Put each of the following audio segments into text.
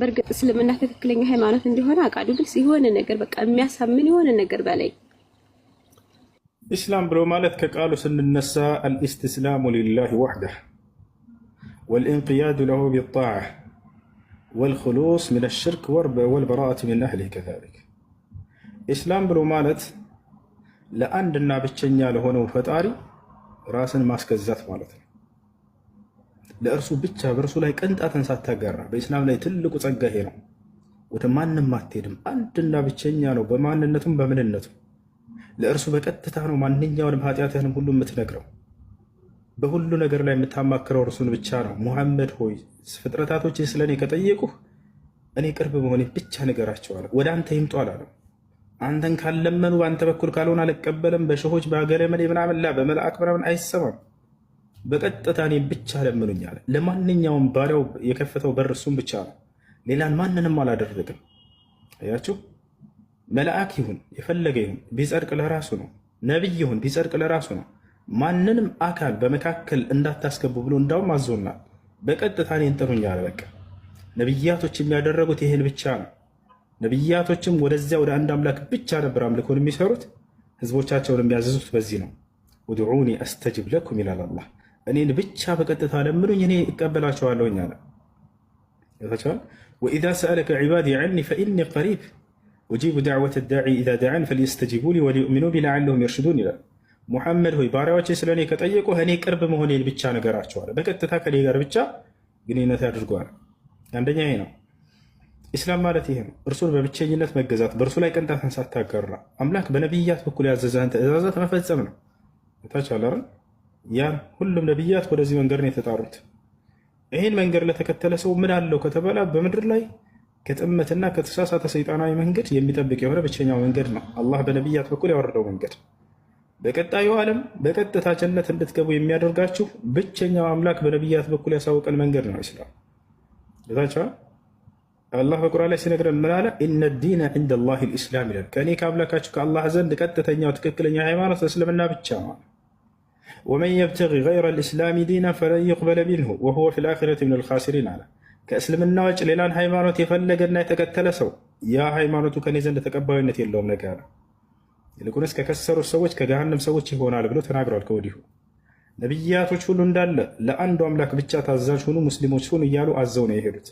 በርግጥ እስልምና ትክክለኛ ሃይማኖት እንደሆነ አውቃለሁ፣ ግን የሆነ ነገር በቃ የሚያሳምን የሆነ ነገር በላይ ኢስላም ብሎ ማለት ከቃሉ ስንነሳ አልኢስቲስላሙ ሊላሂ ወሕደህ ወልኢንቅያዱ ለሁ ቢጣዓ ወልኹሉስ ሚነ ሽርክ ወልበራአት ሚን አህሊህ ከዛሊክ። ኢስላም ብሎ ማለት ለአንድና ብቸኛ ለሆነው ፈጣሪ ራስን ማስገዛት ማለት ነው። ለእርሱ ብቻ በእርሱ ላይ ቅንጣትን ሳታጋራ። በኢስላም ላይ ትልቁ ጸጋ ይሄ ነው። ወደ ማንም አትሄድም። አንድና ብቸኛ ነው በማንነቱም በምንነቱም። ለእርሱ በቀጥታ ነው ማንኛውንም ኃጢአትህንም ሁሉ የምትነግረው። በሁሉ ነገር ላይ የምታማክረው እርሱን ብቻ ነው። ሙሐመድ ሆይ ፍጥረታቶች ስለ እኔ ከጠየቁህ እኔ ቅርብ መሆኔ ብቻ ንገራቸዋል። ወደ አንተ ይምጡ አላለም። አንተን ካለመኑ በአንተ በኩል ካልሆነ አልቀበልም። በሸሆች በአገለመሌ ምናምን ላ በመልአክ ምናምን አይሰማም። በቀጥታ እኔን ብቻ ለምኑኝ አለ። ለማንኛውም ባሪያው የከፈተው በር እሱም ብቻ ነው። ሌላን ማንንም አላደረግም። አያችሁ፣ መልአክ ይሁን የፈለገ ይሁን ቢጸድቅ ለራሱ ነው። ነቢይ ይሁን ቢጸድቅ ለራሱ ነው። ማንንም አካል በመካከል እንዳታስገቡ ብሎ እንዳውም አዞናል። በቀጥታ እኔን ጥሩኝ አለ። በቃ ነቢያቶች የሚያደረጉት ይህን ብቻ ነው። ነቢያቶችም ወደዚያ ወደ አንድ አምላክ ብቻ ነበር አምልኮን የሚሰሩት። ህዝቦቻቸውን የሚያዘዙት በዚህ ነው። ውድዑኒ አስተጅብ ለኩም ይላል አላህ። እኔን ብቻ በቀጥታ ለምኑኝ እኔ እቀበላቸዋለሁኝ አለ። ወኢዛ ሰአለከ ዒባዲ ዐኒ ፈኢኒ ቀሪብ ኡጂቡ ደዕወተ ዳዒ ኢዛ ደዓን ፈልየስተጂቡ ሊ ወሊዩእሚኑ ቢ ለዓለሁም የርሽዱን ይላል። ሙሐመድ ሆይ ባሪያዎቼ ስለ እኔ ከጠየቁ እኔ ቅርብ መሆኔን ብቻ ነገራቸዋል። በቀጥታ ከኔ ጋር ብቻ ግንኙነት ያድርገዋል። አንደኛ ይሄ ነው። ኢስላም ማለት ይሄ ነው። እርሱን በብቸኝነት መገዛት፣ በእርሱ ላይ ቅንጣትን ሳታጋራ አምላክ በነቢያት በኩል ያዘዘህን ትእዛዛት መፈጸም ነው። ታቻላል ያን ሁሉም ነቢያት ወደዚህ መንገድ ነው የተጣሩት። ይህን መንገድ ለተከተለ ሰው ምን አለው ከተባለ በምድር ላይ ከጥመትና ከተሳሳተ ሰይጣናዊ መንገድ የሚጠብቅ የሆነ ብቸኛው መንገድ ነው አላህ በነቢያት በኩል ያወረደው መንገድ። በቀጣዩ ዓለም በቀጥታ ጀነት እንድትገቡ የሚያደርጋችሁ ብቸኛው አምላክ በነቢያት በኩል ያሳወቀን መንገድ ነው ኢስላም። ታቻላል አላህ በቁርአን ላይ ሲነግረን ምን አለ? ኢነ ዲነ ዒንደ ላሂ ልእስላም ይላል። ከእኔ ከአምላካችሁ ከአላህ ዘንድ ቀጥተኛው ትክክለኛ ሃይማኖት እስልምና ብቻ ነው። ወመን የብተጊ ገይረ ልእስላሚ ዲና ፈለን ዩቅበለ ሚንሁ ወሁወ ፊል አኺረቲ ሚነል ኻሲሪን አለ። ከእስልምና ውጭ ሌላን ሃይማኖት የፈለገና የተከተለ ሰው ያ ሃይማኖቱ ከኔ ዘንድ ተቀባይነት የለውም ነገ አለ። ይልቁንስ ከከሰሩት ሰዎች ከገሃነም ሰዎች ይሆናል ብሎ ተናግሯል። ከወዲሁ ነቢያቶች ሁሉ እንዳለ ለአንዱ አምላክ ብቻ ታዛዥ ሁኑ፣ ሙስሊሞች ሁኑ እያሉ አዘው ነው የሄዱት።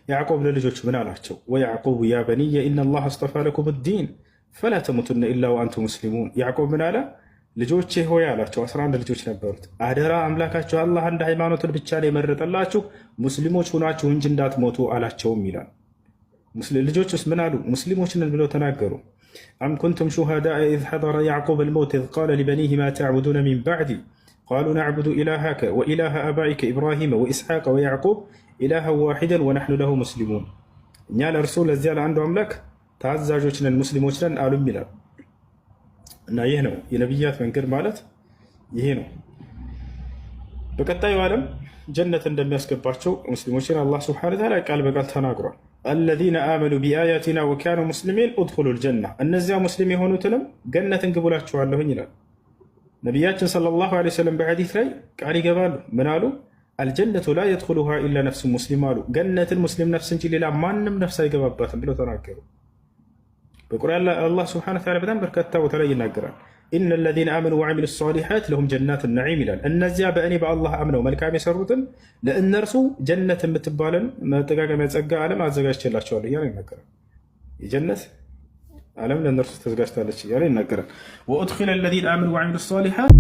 ያዕቆብ ለልጆቹ ምን አላቸው? ወያዕቁብ ያ በኒየ ኢነላህ አስጠፋ ለኩም ዲን ፈላ ተሙቱነ ኢላ ወአንቱም ሙስሊሙን። ያዕቆብ ምን አለ? ልጆቼ ሆይ አላቸው። 11 ልጆች ነበሩት። አደራ አምላካቸው አላህ አንድ ሃይማኖትን ብቻ ነው የመረጠላችሁ ሙስሊሞች ሁናችሁ እንጂ እንዳትሞቱ አላቸውም ይላል። ልጆች ውስጥ ምን አሉ? ሙስሊሞች ነን ብለው ተናገሩ። አም ኩንቱም ሹሃዳአ ኢዝ ሐደረ ያዕቁብ አልመውት ኢዝ ቃለ ሊበኒህ ማ ተዕቡዱነ ሚን ባዕዲ ቃሉ ነዕቡዱ ኢላሀከ ወኢላሀ አባኢከ ኢብራሂመ ወኢስሐቀ ወያዕቁብ ኢላሃ ዋሒደን ወነሕኑ ለሁ ሙስሊሙን። እኛ ለእርሱ ለዚያ ለአንዱ አምላክ ታዛዦች ነን ሙስሊሞች ነን አሉም ይላል። እና ይህ ነው የነቢያት መንገድ ማለት ይሄ ነው። በቀጣዩ ዓለም ጀነት እንደሚያስገባቸው ሙስሊሞችን አላህ ሱብሓነሁ ወተዓላ ቃል በቃል ተናግሯል። አለዚነ አመኑ ቢአያቲና ወካኑ ሙስሊሚን ኡድኹሉል ጀና፣ እነዚያ ሙስሊም የሆኑትንም ገነትን ግቡላችኋለሁኝ ይላል። ነቢያችን ሰለላሁ ዐለይሂ ወሰለም በሐዲስ ላይ ቃል ይገባሉ። ምን አሉ? አልጀነቱ ላ የድኹሉሃ ኢላ ነፍሱ ሙስሊም አሉ። ገነትን ሙስሊም ነፍስ እንጂ ሌላ ማንም ነፍስ አይገባባትም ብለው ተናገሩ። በቁርአን ላይ አላህ ሱብሓነሁ ወተዓላ በጣም በርካታ ቦታ ላይ ይናገራል። ኢነ ለዚነ አመኑ ወዐሚሉ ሷሊሓት ለሁም ጀናቱ ነዒም ይላል። እነዚያ በእኔ በአላህ አምነው መልካም የሰሩትን ለእነርሱ ጀነት የምትባለን መጠቃቀሚያ ጸጋ ዓለም አዘጋጅቼላቸዋለሁ እያለ ይናገራል። የጀነት ዓለም ለእነርሱ ተዘጋጅታለች እያለ ይናገራል። ወኡድኺለ ለዚነ አመኑ ወዐሚሉ ሷሊሓት